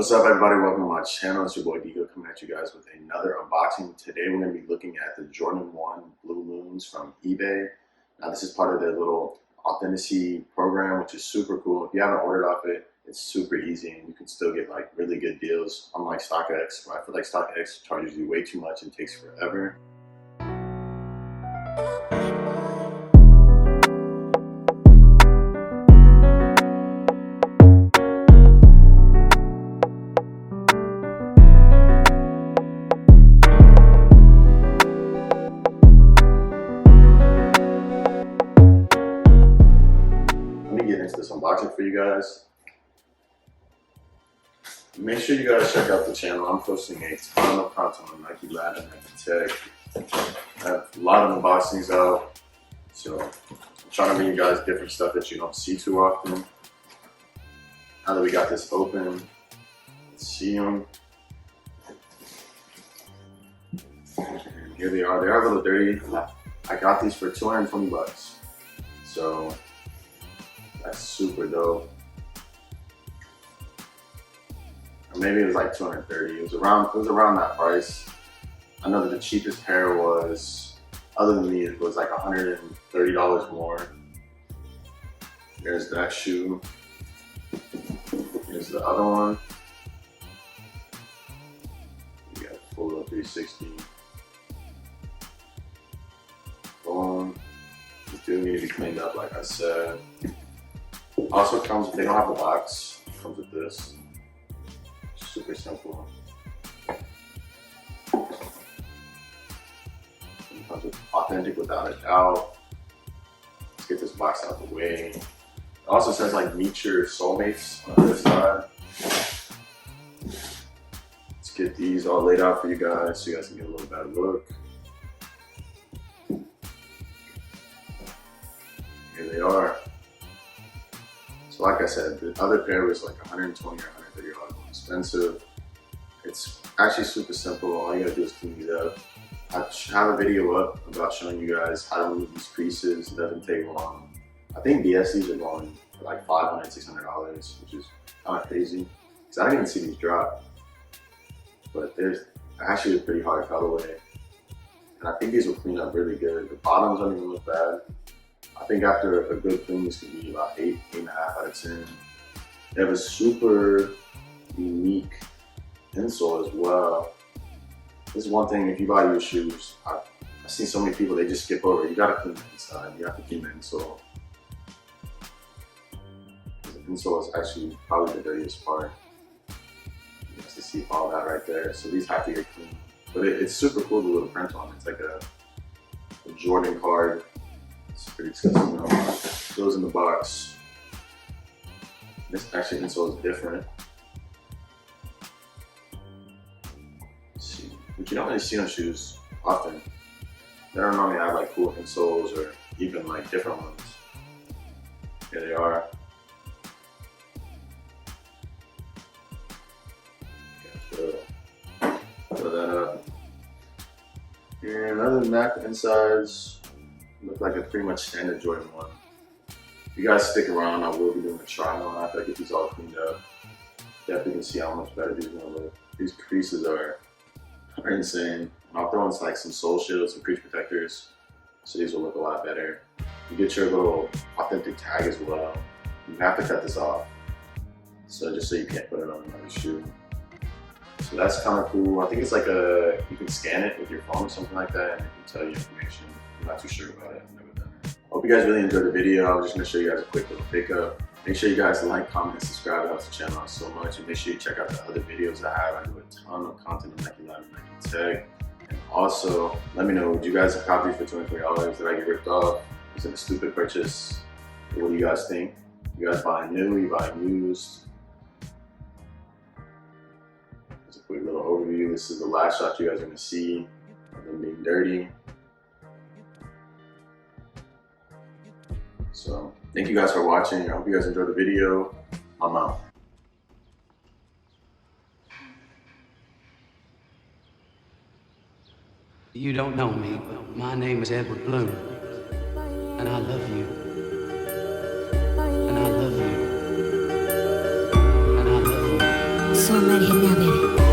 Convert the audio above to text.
What's up, everybody? Welcome to my channel. It's your boy Digo coming at you guys with another unboxing. Today we're going to be looking at the Jordan 1 Blue Moons from eBay. Now this is part of their little authenticity program, which is super cool. If you haven't ordered off it, it's super easy and you can still get like really good deals. Unlike StockX, where I feel like StockX charges you way too much and takes forever. Get into this unboxing for you guys. Make sure you guys check out the channel. I'm posting a ton of content on Nike Lab and Nike Tech. I have a lot of unboxings out, so I'm trying to bring you guys different stuff that you don't see too often. Now that we got this open, let's see them. And here they are. They are a little dirty. I got these for 220 bucks. So that's super dope. Or maybe it was like 230. It was around that price. I know that the cheapest pair was, other than these, was like $130 more. There's that shoe. Here's the other one. You got full 360. Boom. These do need to be cleaned up, like I said. Also comes, they don't have a box, it comes with this. Super simple. It comes with authentic without a doubt. Let's get this box out the way. It also says like meet your soulmates on the other side. Let's get these all laid out for you guys so you guys can get a little better look. Here they are. So like I said, the other pair was like $120 or $130 more expensive. It's actually super simple. All you gotta do is clean it up. I have a video up about showing you guys how to remove these creases. It doesn't take long. I think BSCs are going for like $500, $600, which is kind of crazy. Because I didn't even see these drop. But there's actually a pretty hard colorway. And I think these will clean up really good. The bottoms don't even look bad. I think after a good clean, this could be about 8, 8.5 out of 10. They have a super unique insole as well. This is one thing, if you buy your shoes, I've seen so many people, they just skip over. You gotta clean the inside, you have to clean the insole. The insole is actually probably the dirtiest part. You have to see all that right there. So these have to get clean. But it's super cool, the little print on it. It's like a Jordan card. It's pretty expensive now. It goes in the box. This actually insole is different. Let's see, but you don't really see on shoes often. They don't normally have like cool insoles or even like different ones. Here they are. Throw that up. And other than that, the insides look like a pretty much standard Jordan 1. If you guys stick around, I will be doing a try on after I get these all cleaned up. Definitely can see how much better these are gonna look. These creases are insane. And I'll throw in like some sole shields, some crease protectors, so these will look a lot better. You get your little authentic tag as well. You have to cut this off, so just so you can't put it on another shoe. So that's kind of cool. I think it's like you can scan it with your phone or something like that, and it can tell you information. I'm not too sure about it. I've never done it. Hope you guys really enjoyed the video. I was just gonna show you guys a quick little pickup. Make sure you guys like, comment, and subscribe. It helps the channel out so much. And make sure you check out the other videos I have. I do a ton of content on Nike Lab and Nike Tech. And also, let me know, would you guys have copies for $23? Did I get ripped off? Was it a stupid purchase? What do you guys think? You guys buying new? You buying used? Just a quick little overview. This is the last shot you guys are gonna see of them being dirty. So, thank you guys for watching. I hope you guys enjoyed the video. I'm out. You don't know me, but my name is Edward Bloom, and I love you. And I love you. And I love you. So I'm ready here now, baby.